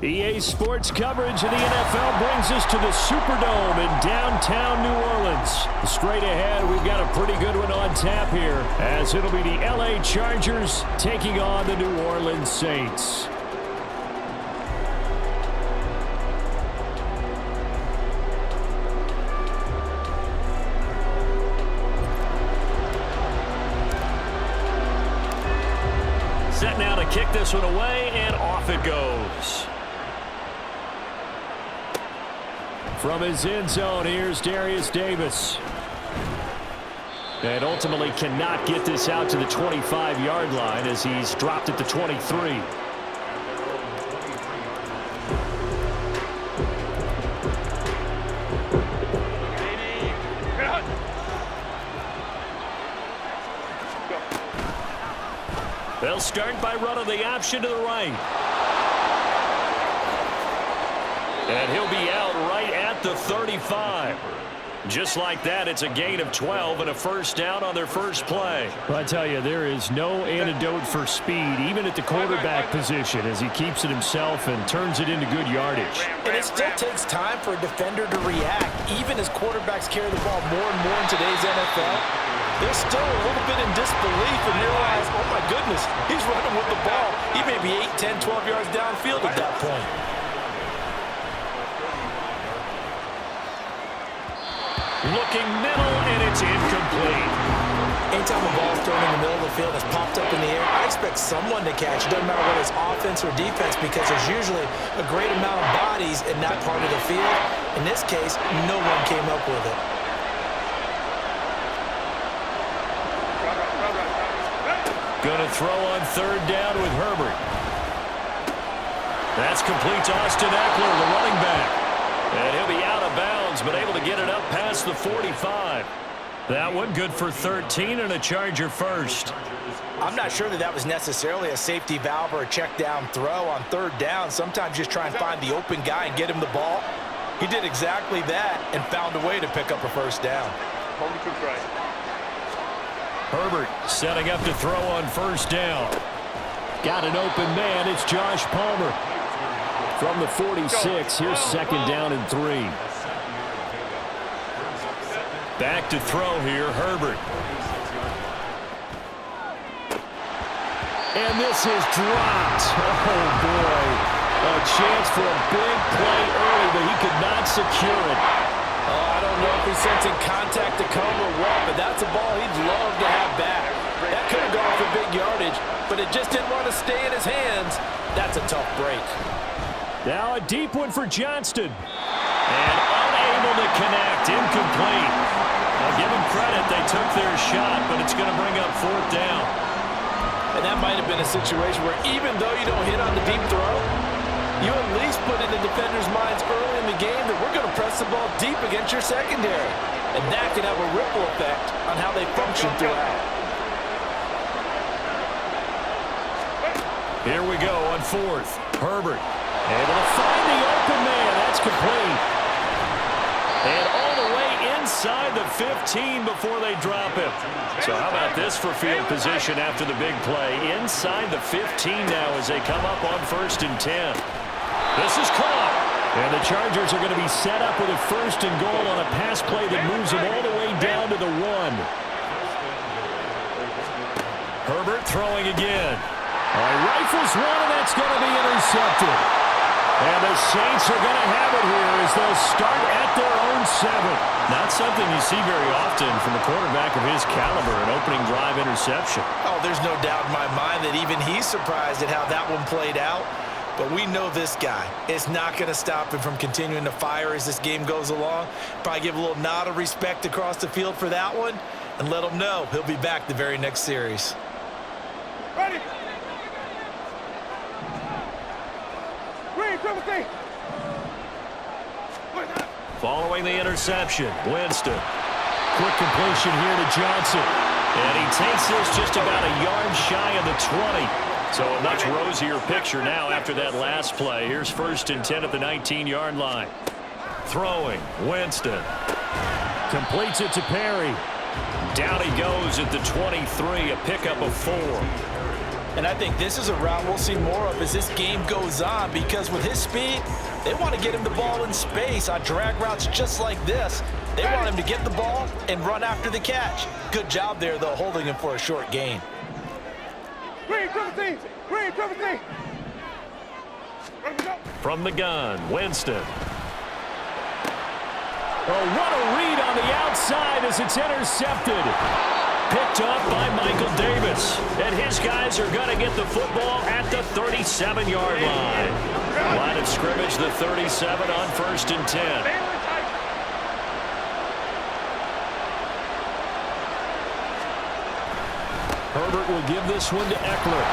EA Sports coverage of the NFL brings us to the Superdome in downtown New Orleans. Straight ahead, we've got a pretty good one on tap here, as it'll be the LA Chargers taking on the New Orleans Saints. Set now to kick this one away, and off it goes. From his end zone, here's Darius Davis. And ultimately cannot get this out to the 25-yard line as he's dropped at the 23. They'll start by running the option to the right. And he'll be out right at the 35. Just like that, it's a gain of 12 and a first down on their first play. Well, I tell you, there is no antidote for speed, even at the quarterback position, as he keeps it himself and turns it into good yardage. And it still takes time for a defender to react, even as quarterbacks carry the ball more and more in today's NFL. They're still a little bit in disbelief and realize, oh my goodness, he's running with the ball. He may be 8, 10, 12 yards downfield at that point. Looking middle, and it's incomplete. Anytime a ball's thrown in the middle of the field that's popped up in the air, I expect someone to catch it. Doesn't matter whether it's offense or defense, because there's usually a great amount of bodies in that part of the field. In this case, no one came up with it. Going to throw on third down with Herbert. That's complete to Austin Eckler, the running back. And he'll be out of bounds, but able to get it up past the 45. That one good for 13 and a Charger first. I'm not sure that was necessarily a safety valve or a check down throw on third down. Sometimes just try and find the open guy and get him the ball. He did exactly that and found a way to pick up a first down. Herbert setting up to throw on first down. Got an open man. It's Josh Palmer. From the 46, here's second down and 3. Back to throw here, Herbert. And this is dropped. Oh, boy. A chance for a big play early, but he could not secure it. Oh, I don't know if he's sensing contact to come or what, but that's a ball he'd love to have back. That could have gone for big yardage, but it just didn't want to stay in his hands. That's a tough break. Now a deep one for Johnston. And unable to connect. Incomplete. I'll give them credit. They took their shot, but it's going to bring up fourth down. And that might have been a situation where even though you don't hit on the deep throw, you at least put in the defenders' minds early in the game that we're going to press the ball deep against your secondary. And that can have a ripple effect on how they function throughout. Here we go on fourth. Herbert. Able to find the open man. That's complete. And all the way inside the 15 before they drop him. So how about this for field position after the big play? Inside the 15 now as they come up on 1st and 10. This is caught. And the Chargers are going to be set up with a 1st and goal on a pass play that moves them all the way down to the 1. Herbert throwing again. Rifles one, and that's going to be intercepted. And the Saints are going to have it here as they'll start at their own 7. Not something you see very often from a quarterback of his caliber, an opening drive interception. Oh, there's no doubt in my mind that even he's surprised at how that one played out. But we know this guy is not going to stop him from continuing to fire as this game goes along. Probably give a little nod of respect across the field for that one and let him know he'll be back the very next series. Ready. Following the interception, Winston. Quick completion here to Johnson. And he takes this just about a yard shy of the 20. So a much rosier picture now after that last play. Here's 1st and 10 at the 19-yard line. Throwing, Winston. Completes it to Perry. Down he goes at the 23, a pickup of 4. And I think this is a route we'll see more of as this game goes on, because with his speed, they want to get him the ball in space on drag routes just like this. They want him to get the ball and run after the catch. Good job there, though, holding him for a short gain. From the gun, Winston. Oh, what a read on the outside as it's intercepted. Picked up by Michael Davis. And his guys are going to get the football at the 37-yard line. Line of scrimmage, the 37 on 1st and 10. Herbert will give this one to Eckler.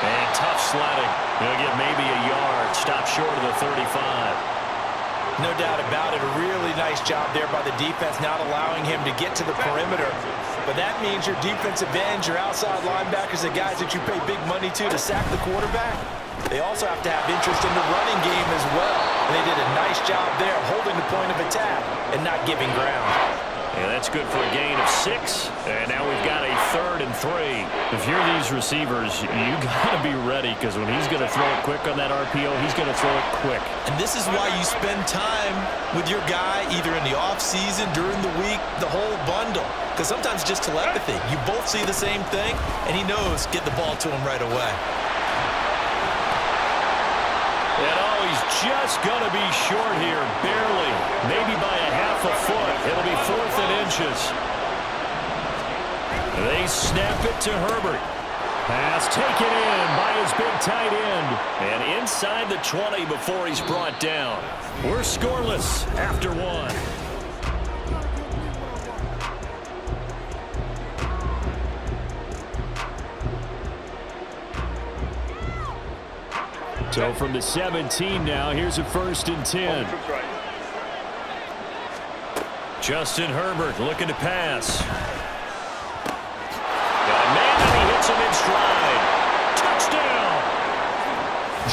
And tough sledding. He'll get maybe a yard. Stop short of the 35. No doubt about it. A really nice job there by the defense, not allowing him to get to the perimeter. But that means your defensive ends, your outside linebackers, the guys that you pay big money to sack the quarterback, they also have to have interest in the running game as well. And they did a nice job there holding the point of attack and not giving ground. Yeah, that's good for a gain of 6. And now we've got a 3rd and 3. If you're these receivers, you got to be ready, because when he's going to throw it quick on that RPO, he's going to throw it quick. And this is why you spend time with your guy either in the offseason, during the week, the whole bundle. Because sometimes just telepathy. You both see the same thing, and he knows get the ball to him right away. And oh, he's just going to be short here, barely. Maybe by a half a foot. It'll be 4th and inches. They snap it to Herbert. Pass taken in by his big tight end. And inside the 20 before he's brought down. We're scoreless after 1. So from the 17 now, here's a 1st and 10. Justin Herbert looking to pass. Got a man, and he hits him in stride. Touchdown!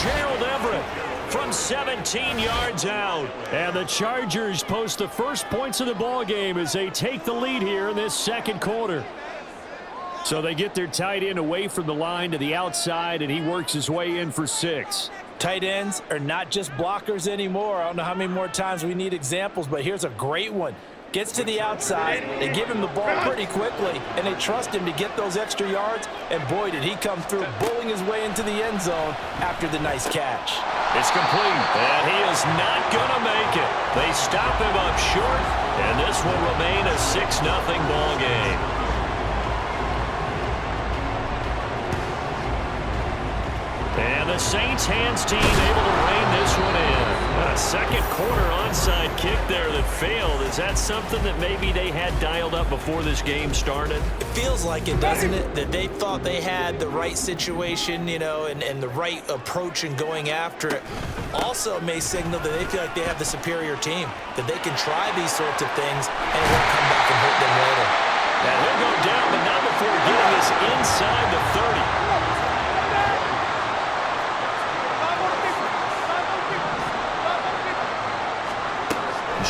Gerald Everett from 17 yards out. And the Chargers post the first points of the ball game as they take the lead here in this 2nd quarter. So they get their tight end away from the line to the outside, and he works his way in for 6. Tight ends are not just blockers anymore. I don't know how many more times we need examples, but here's a great one. Gets to the outside, they give him the ball pretty quickly, and they trust him to get those extra yards, and boy, did he come through, bowling his way into the end zone after the nice catch. It's complete, and he is not going to make it. They stop him up short, and this will remain a 6-0 ball game. And the Saints hands team able to rein this one in. A 2nd quarter onside kick there that failed. Is that something that maybe they had dialed up before this game started? It feels like it, doesn't it? That they thought they had the right situation, you know, and the right approach in going after it. Also may signal that they feel like they have the superior team, that they can try these sorts of things and it won't come back and hurt them later. And he'll go down, but not before getting this inside the 30.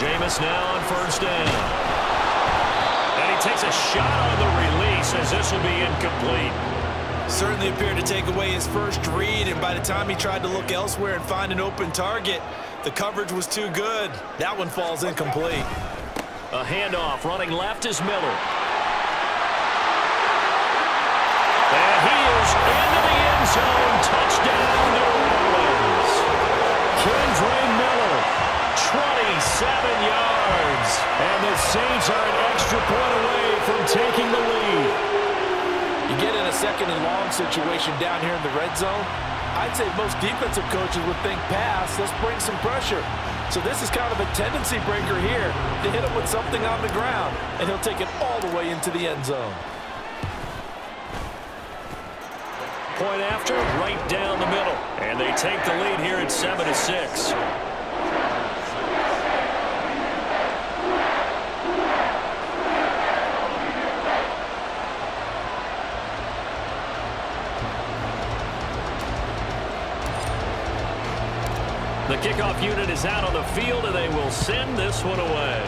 Jameis now on 1st down. And he takes a shot on the release as this will be incomplete. Certainly appeared to take away his first read, and by the time he tried to look elsewhere and find an open target, the coverage was too good. That one falls incomplete. A handoff running left is Miller. And he is into the end zone. Touchdown, New Orleans. Kendre Miller, 27 yards. And the Saints are an extra point away from taking the lead. You get in a 2nd and long situation down here in the red zone, I'd say most defensive coaches would think pass, let's bring some pressure. So this is kind of a tendency breaker here to hit him with something on the ground, and he'll take it all the way into the end zone. Point after, right down the middle. And they take the lead here at 7-6. The kickoff unit is out on the field, and they will send this one away.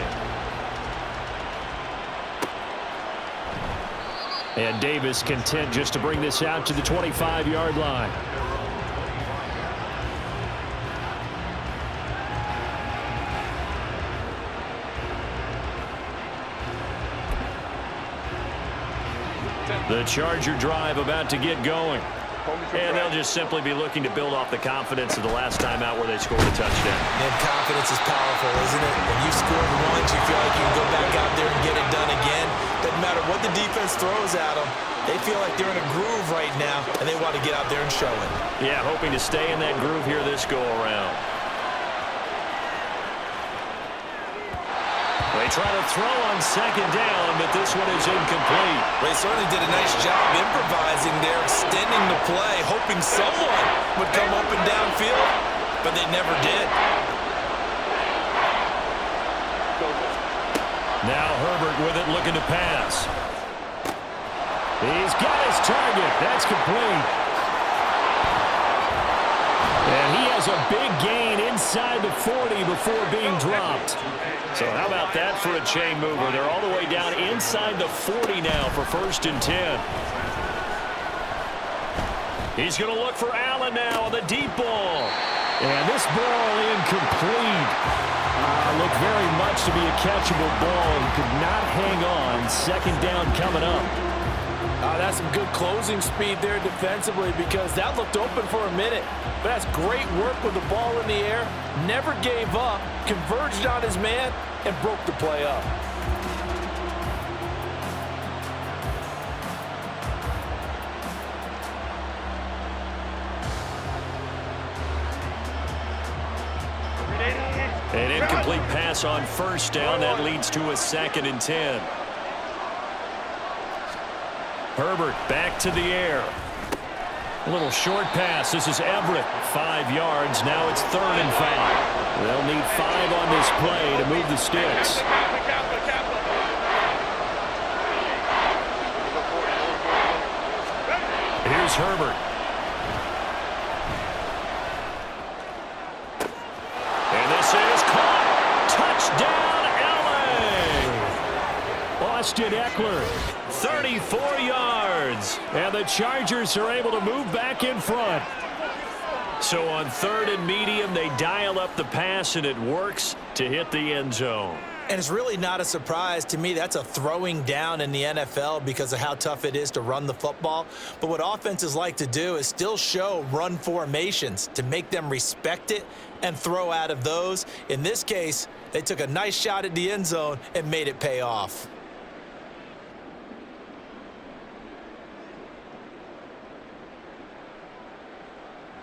And Davis content just to bring this out to the 25-yard line. The Charger drive about to get going. And they'll just simply be looking to build off the confidence of the last time out where they scored a touchdown. And confidence is powerful, isn't it? When you scored once, you feel like you can go back out there and get it done again. Doesn't matter what the defense throws at them. They feel like they're in a groove right now, and they want to get out there and show it. Yeah, hoping to stay in that groove here this go-around. They try to throw on second down, but this one is incomplete. They certainly did a nice job improvising there, extending the play, hoping someone would come up and downfield, but they never did. Now Herbert with it, looking to pass. He's got his target. That's complete. And he has a big gain inside the 40 before being dropped. So how about that for a chain mover? They're all the way down inside the 40 now for 1st and 10. He's going to look for Allen now on the deep ball. And this ball incomplete. Looked very much to be a catchable ball. He could not hang on. 2nd down coming up. That's some good closing speed there defensively, because that looked open for a minute. But that's great work with the ball in the air. Never gave up, converged on his man, and broke the play up. An incomplete pass on 1st down. That leads to a 2nd and 10. Herbert back to the air. A little short pass. This is Everett. 5 yards. Now it's 3rd and 5. They'll need 5 on this play to move the sticks. Here's Herbert. And this is caught. Touchdown, LA. Austin Eckler. 34 yards. And the Chargers are able to move back in front. So on 3rd and medium, they dial up the pass, and it works to hit the end zone. And it's really not a surprise to me. That's a throwing down in the NFL because of how tough it is to run the football. But what offenses like to do is still show run formations to make them respect it and throw out of those. In this case, they took a nice shot at the end zone and made it pay off.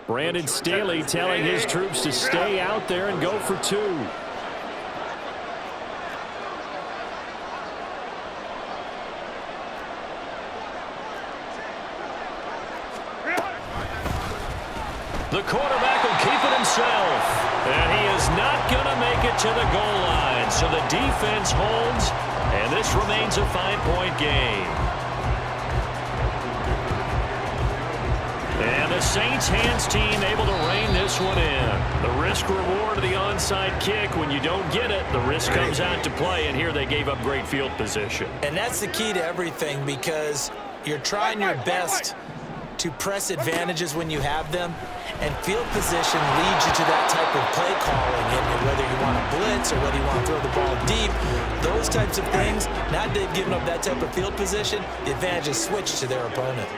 Brandon Staley telling his troops to stay out there and go for 2. The quarterback will keep it himself. And he is not going to make it to the goal line. So the defense holds, and this remains a 5-point game. And the Saints hands team able to rein this one in. The risk reward of the onside kick. When you don't get it, the risk comes out to play, and here they gave up great field position. And that's the key to everything, because you're trying your best to press advantages when you have them, and field position leads you to that type of play calling. And whether you want to blitz or whether you want to throw the ball deep, those types of things, now that they've given up that type of field position, the advantage is switched to their opponent.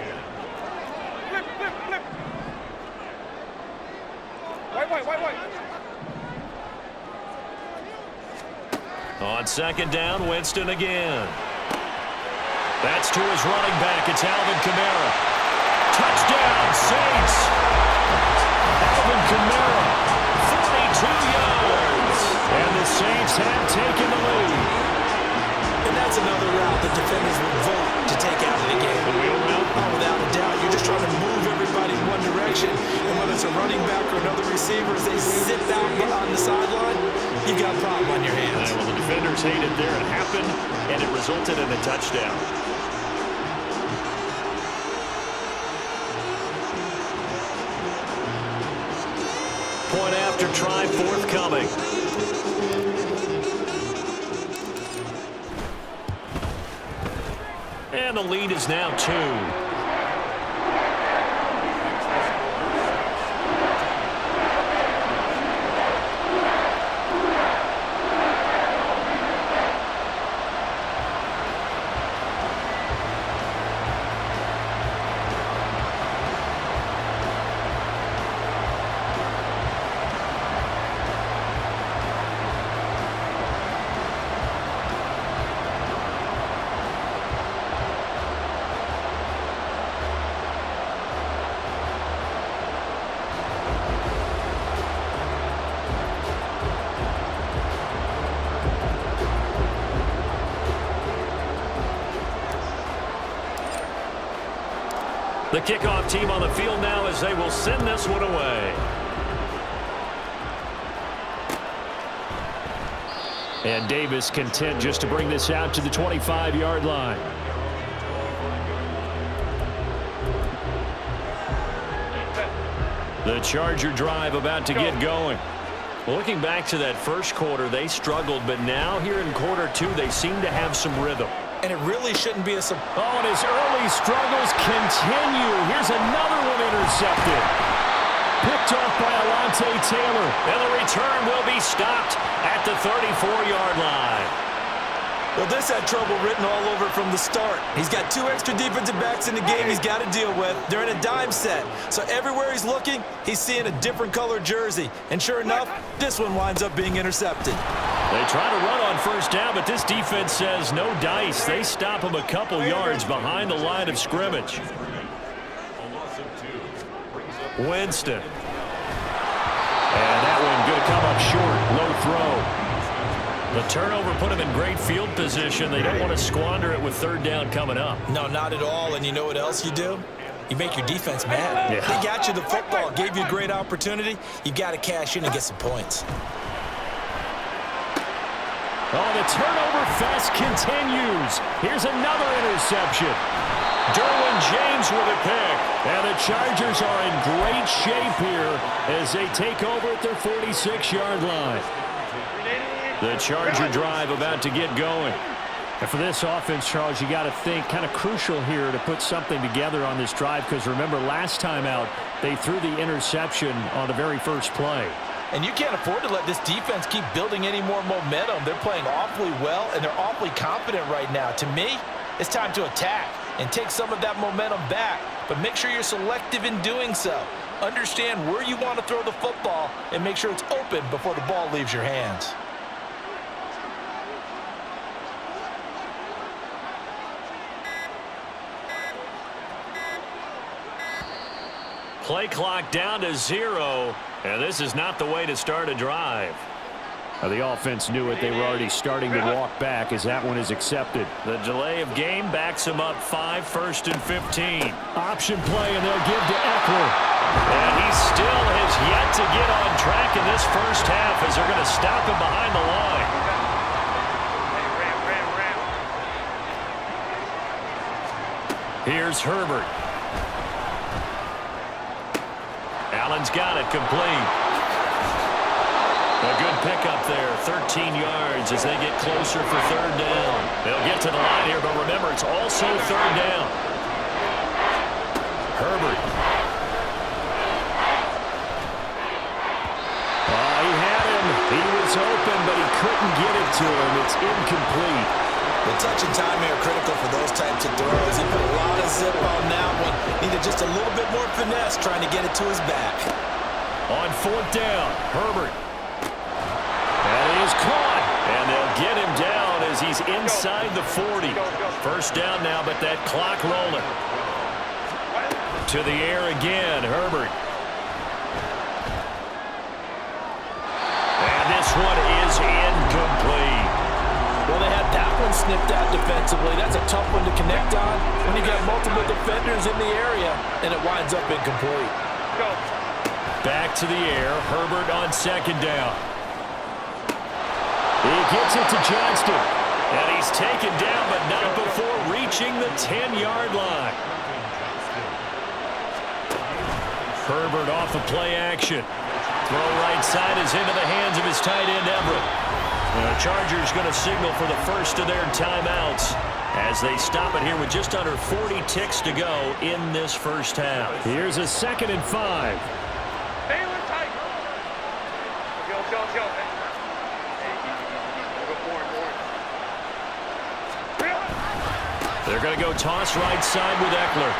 On 2nd down, Winston again. That's to his running back. It's Alvin Kamara. Touchdown, Saints. Alvin Kamara, 42 yards. And the Saints have taken the lead. And that's another route the defenders will vote to take out of the game. The wheel route? Oh, without a doubt. You're just trying to move everybody in one direction. And whether it's a running back or another receiver, as they sit back on the sideline, you've got a problem on your hands. Well, the defenders hated there. It happened, and it resulted in a touchdown. Point after try forthcoming. And And the lead is now 2. The kickoff team on the field now as they will send this one away. And Davis content just to bring this out to the 25-yard line. The Charger drive about to get going. Well, looking back to that first quarter, they struggled, but now here in quarter 2, they seem to have some rhythm. And it really shouldn't be a surprise. Oh, and his early struggles continue. Here's another one intercepted. Picked off by Alontae Taylor. And the return will be stopped at the 34-yard line. Well, this had trouble written all over from the start. He's got 2 extra defensive backs in the game he's got to deal with. They're in a dime set. So everywhere he's looking, he's seeing a different color jersey. And sure enough, this one winds up being intercepted. They try to run on first down, but this defense says no dice. They stop him a couple yards behind the line of scrimmage. Winston. And that one going to come up short. Low throw. The turnover put him in great field position. They don't want to squander it with third down coming up. No, not at all. And you know what else you do? You make your defense mad. Yeah. They got you the football, gave you a great opportunity. You got to cash in and get some points. Oh, the turnover fest continues. Here's another interception. Derwin James with a pick. And the Chargers are in great shape here as they take over at their 46-yard line. The Charger drive about to get going. And for this offense, Charles, you got to think kind of crucial here to put something together on this drive, because remember last time out they threw the interception on the very first play. And you can't afford to let this defense keep building any more momentum. They're playing awfully well, and they're awfully confident right now. To me, it's time to attack and take some of that momentum back, but make sure you're selective in doing so. Understand where you want to throw the football and make sure it's open before the ball leaves your hands. Play clock down to 0, and this is not the way to start a drive. The offense knew it. They were already starting to walk back as that one is accepted. The delay of game backs them up 5, 1st and 15. Option play, and they'll give to Eckler. And he still has yet to get on track in this first half as they're going to stop him behind the line. Here's Herbert. Allen's got it complete. A good pickup there, 13 yards as they get closer for third down. They'll get to the line here, but remember, it's also third down. Herbert. He had him. He was open, but he couldn't get it to him. It's incomplete. The touch and time are critical for those types of throws. He put a lot of zip on that one. Needed just a little bit more finesse trying to get it to his back. On fourth down, Herbert. And he is caught. And they'll get him down as he's inside the 40. First down now, but that clock rolling. To the air again, Herbert. And this one is incomplete. Well, they had that one snipped out defensively. That's a tough one to connect on when you got multiple defenders in the area, and it winds up incomplete. Back to the air. Herbert on second down. He gets it to Johnston. And he's taken down, but not before reaching the 10-yard line. Herbert off of play action. Throw right side is into the hands of his tight end, Everett. The Chargers going to signal for the first of their timeouts as they stop it here with just under 40 ticks to go in this first half. Here's a 2nd and 5. They're going to go toss right side with Eckler.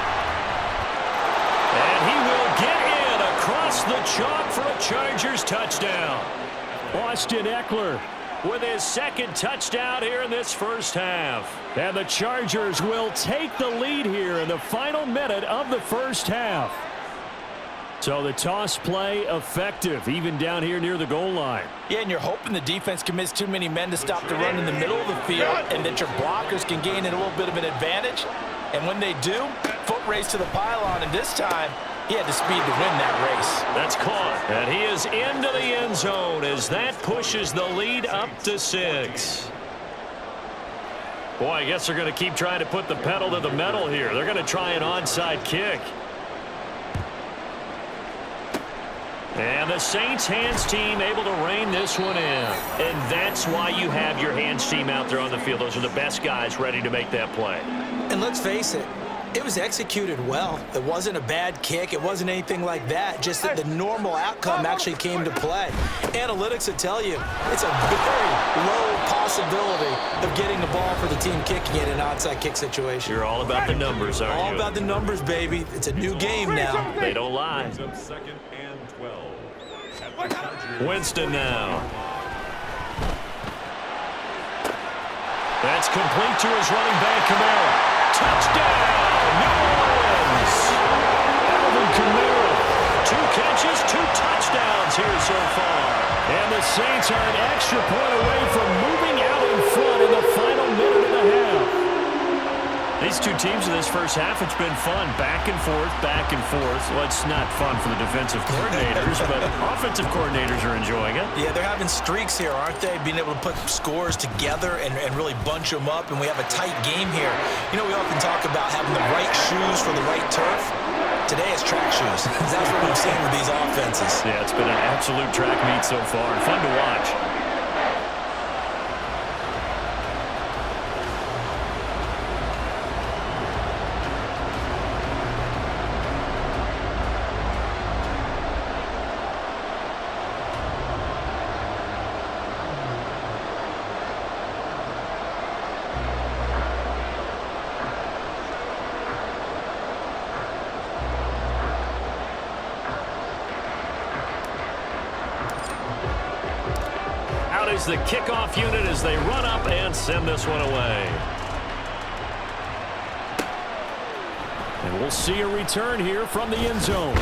And he will get in across the chalk for a Chargers touchdown. Austin Eckler with his 2nd touchdown here in this first half. And the Chargers will take the lead here in the final minute of the first half. So the toss play effective, even down here near the goal line. Yeah, and you're hoping the defense commits too many men to stop the run in the middle of the field and that your blockers can gain a little bit of an advantage. And when they do, foot race to the pylon, and this time, he had the speed to win that race. That's caught. And he is into the end zone as that pushes the lead up to 6. Boy, I guess they're going to keep trying to put the pedal to the metal here. They're going to try an onside kick. And the Saints hands team able to rein this one in. And that's why you have your hands team out there on the field. Those are the best guys ready to make that play. And let's face it, it was executed well. It wasn't a bad kick. It wasn't anything like that. Just that the normal outcome actually came to play. Analytics will tell you it's a very low possibility of getting the ball for the team kicking it in an onside kick situation. You're all about the numbers, aren't you? All about the numbers, baby. It's a new game now. They don't lie. Winston now. That's complete to his running back, Kamara. Touchdown, New Orleans. Alvin Kamara, 2 catches, 2 touchdowns here so far. And the Saints are an extra point away from moving out in front in the final minute and a half. These two teams in this first half, it's been fun. Back and forth, back and forth. Well, it's not fun for the defensive coordinators, but offensive coordinators are enjoying it. Yeah, they're having streaks here, aren't they? Being able to put scores together and really bunch them up, and we have a tight game here. You know, we often talk about having the right shoes for the right turf. Today it's track shoes. That's what we've seen with these offenses. Yeah, it's been an absolute track meet so far. Fun to watch. Is the kickoff unit as they run up and send this one away. And we'll see a return here from the end zone.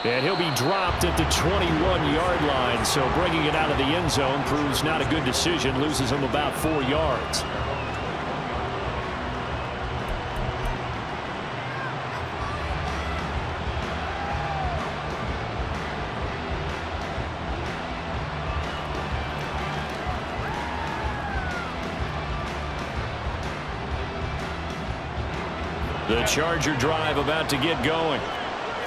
And he'll be dropped at the 21-yard line, so bringing it out of the end zone proves not a good decision, loses him about 4 yards. The Charger drive about to get going.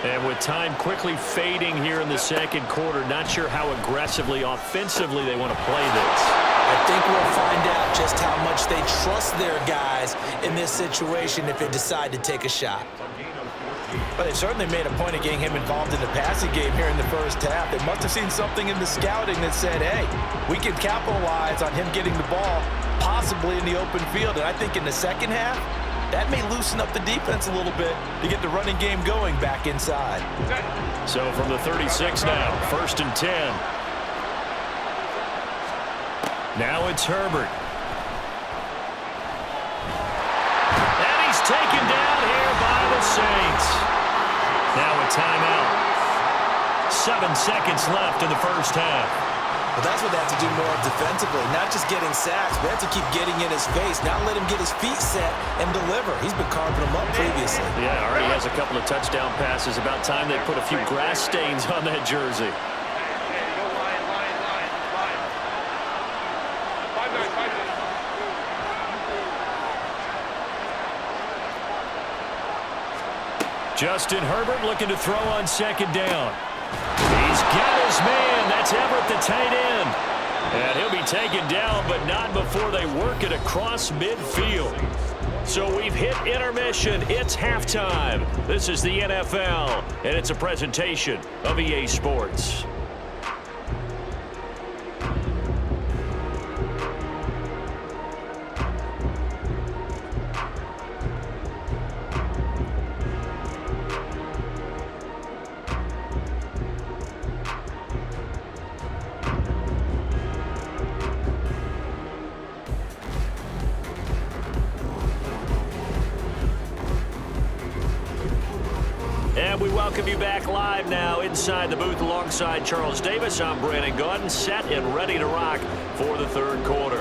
And with time quickly fading here in the second quarter, not sure how aggressively, offensively they want to play this. I think we'll find out just how much they trust their guys in this situation if they decide to take a shot. But they certainly made a point of getting him involved in the passing game here in the first half. They must have seen something in the scouting that said, hey, we can capitalize on him getting the ball possibly in the open field. And I think in the second half, that may loosen up the defense a little bit to get the running game going back inside. So from the 36 now, 1st and 10. Now it's Herbert. And he's taken down here by the Saints. Now a timeout. 7 seconds left in the first half. Well, that's what they have to do more defensively, not just getting sacks, but they have to keep getting in his face, not let him get his feet set and deliver. He's been carving them up previously. Yeah, already has a couple of touchdown passes. About time they put a few grass stains on that jersey. Justin Herbert looking to throw on 2nd down. He's got his man. That's Everett, the tight end. And he'll be taken down, but not before they work it across midfield. So we've hit intermission. It's halftime. This is the NFL, and it's a presentation of EA Sports. And we welcome you back live now inside the booth alongside Charles Davis. I'm Brandon Gaudin, set and ready to rock for the third quarter.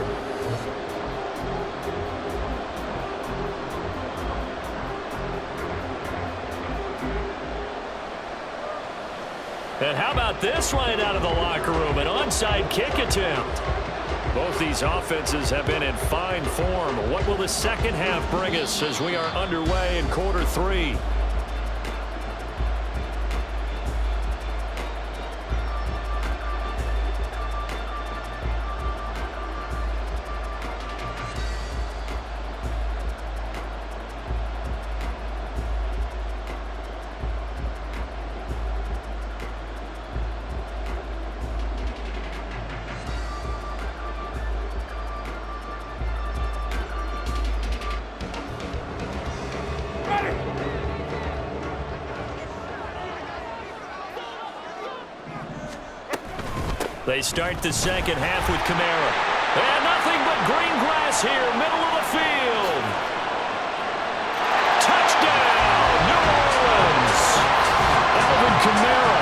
And how about this line out of the locker room? An onside kick attempt. Both these offenses have been in fine form. What will the second half bring us as we are underway in quarter three? They start the second half with Kamara. And nothing but green grass here, middle of the field. Touchdown, New Orleans. Alvin Kamara,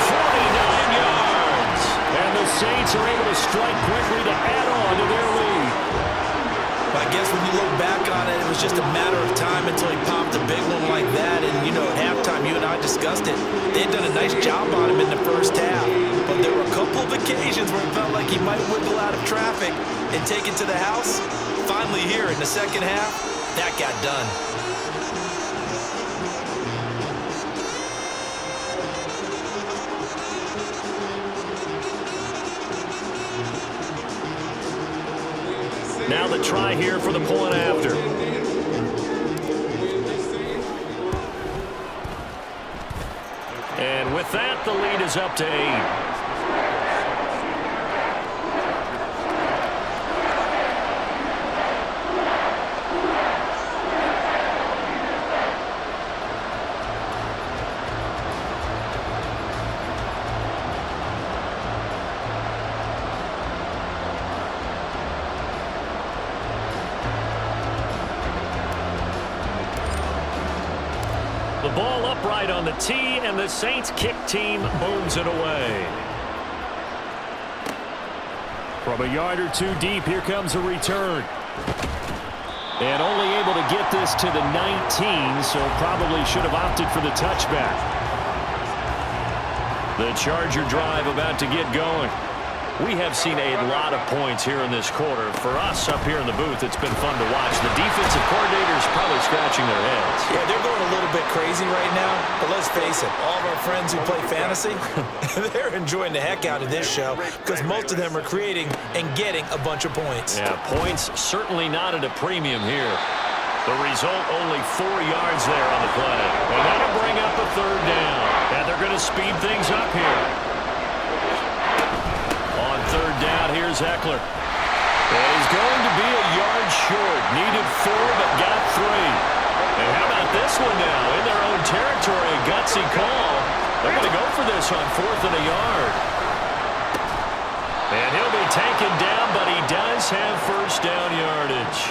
49 yards. And the Saints are able to strike quickly to add on to their lead. I guess when you look back on it, it was just a matter of time until he popped a big one like that. And, you know, at halftime, you and I discussed it. They had done a nice job on him in the first half. But there were a couple of occasions where it felt like he might wiggle out of traffic and take it to the house. Finally here in the second half, that got done. Now the try here for the point after. And with that, the lead is up to 8. The ball upright on the tee, and the Saints kick team booms it away. From a yard or two deep, here comes a return. And only able to get this to the 19, so probably should have opted for the touchback. The Charger drive about to get going. We have seen a lot of points here in this quarter. For us up here in the booth, it's been fun to watch. The defensive coordinators probably scratching their heads. Yeah, they're going a little bit crazy right now. But let's face it, all of our friends who play fantasy, they're enjoying the heck out of this show because most of them are creating and getting a bunch of points. Yeah, points certainly not at a premium here. The result, only 4 yards there on the play. And that'll bring up a third down. And they're going to speed things up here. On third down, here's Eckler. And he's going to be a yard short. Needed 4, but got 3. And how about this one now? In their own territory, a gutsy call. They're going to go for this on 4th and a yard. And he'll be taken down, but he does have first down yardage.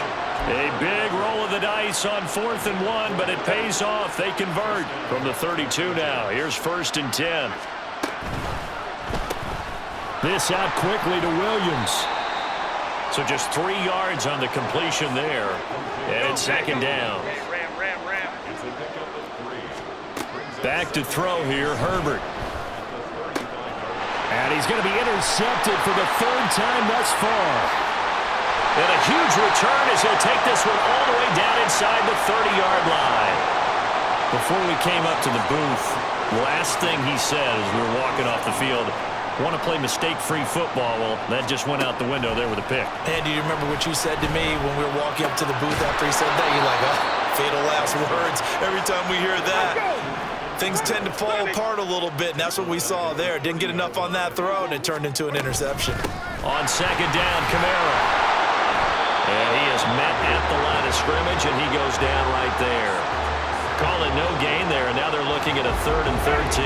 A big roll of the dice on 4th and 1, but it pays off. They convert from the 32 now. Here's 1st and 10. This out quickly to Williams. So just 3 yards on the completion there. And it's second down. Back to throw here, Herbert. And he's going to be intercepted for the 3rd time thus far. And a huge return as he'll take this one all the way down inside the 30-yard line. Before we came up to the booth, last thing he said as we were walking off the field, want to play mistake-free football. Well, that just went out the window there with a pick. And do you remember what you said to me when we were walking up to the booth after he said that? You're like, oh, fatal last words. Every time we hear that, things tend to fall apart a little bit, and that's what we saw there. Didn't get enough on that throw, and it turned into an interception. On second down, Kamara. And he is met at the line of scrimmage, and he goes down right there. Call it no gain there, and now they're looking at a 3rd and 13.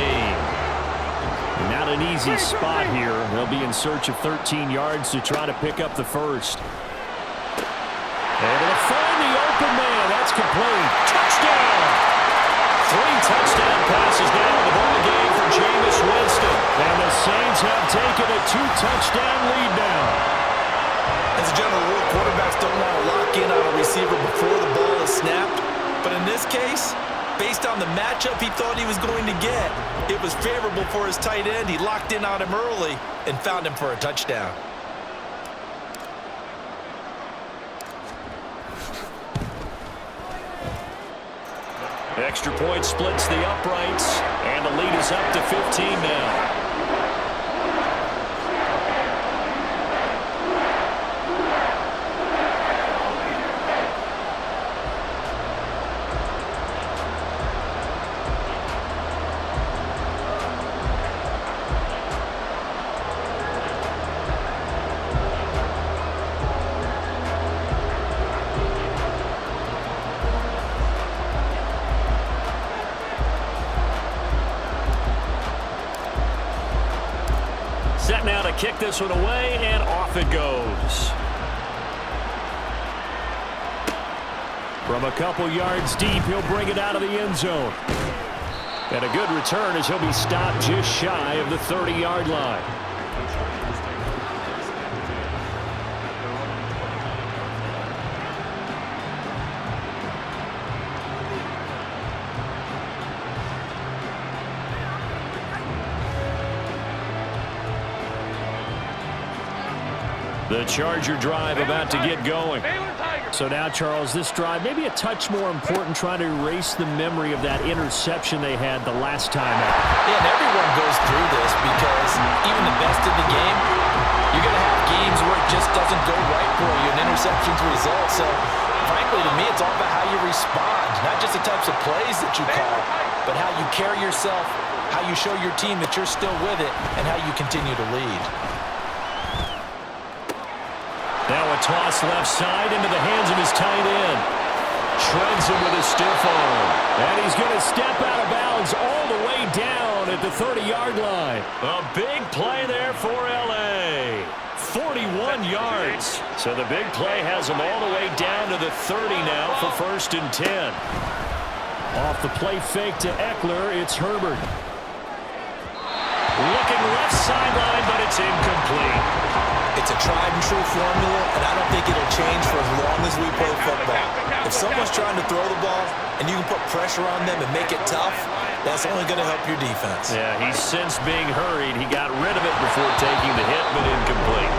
Not an easy spot here. They'll be in search of 13 yards to try to pick up the first. Able to find the open man. That's complete. Touchdown! 3 touchdown passes now in the ball game for Jameis Winston. And the Saints have taken a 2-touchdown lead now. As a general rule, quarterbacks don't want to lock in on a receiver before the ball is snapped. But in this case, based on the matchup he thought he was going to get, it was favorable for his tight end. He locked in on him early and found him for a touchdown. Extra point splits the uprights, and the lead is up to 15 now. Set now to kick this one away, and off it goes. From a couple yards deep, he'll bring it out of the end zone. And a good return as he'll be stopped just shy of the 30-yard line. The Charger drive about to get going. So now, Charles, this drive maybe a touch more important, trying to erase the memory of that interception they had the last time out. Yeah, and everyone goes through this because even the best in the game, you're going to have games where it just doesn't go right for you, an interception's result. So, frankly, to me, it's all about how you respond, not just the types of plays that you call, but how you carry yourself, how you show your team that you're still with it, and how you continue to lead. Now a toss left side into the hands of his tight end. Shreds him with a stiff arm. And he's going to step out of bounds all the way down at the 30-yard line. A big play there for L.A. 41 yards. So the big play has him all the way down to the 30 now for 1st and 10. Off the play fake to Eckler, it's Herbert. Looking left sideline, but it's incomplete. It's a tried-and-true formula, and I don't think it'll change for as long as we play football. If someone's trying to throw the ball and you can put pressure on them and make it tough, that's only going to help your defense. Yeah, he's since being hurried. He got rid of it before taking the hit, but incomplete.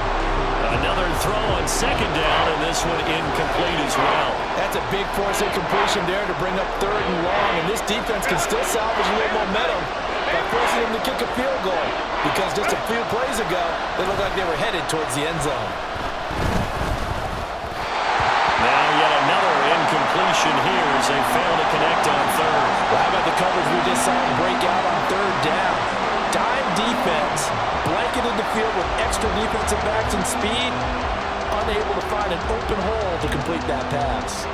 Another throw on second down, and this one incomplete as well. That's a big force incompletion there to bring up 3rd and long, and this defense can still salvage a little momentum by forcing him to kick a field goal, because just a few plays ago, they looked like they were headed towards the end zone. Now yet another incompletion here as they fail to connect on 3rd. Well, how about the coverage we just saw him break out on 3rd down? Dime defense, blanketed the field with extra defensive backs and speed, unable to find an open hole to complete that pass.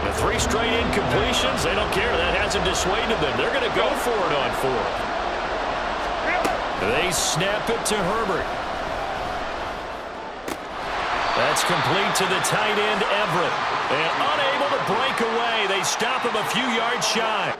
The 3 straight incompletions, they don't care. That hasn't dissuaded them. They're going to go for it on 4th. They snap it to Herbert. That's complete to the tight end, Everett. And unable to break away. They stop him a few yards shy.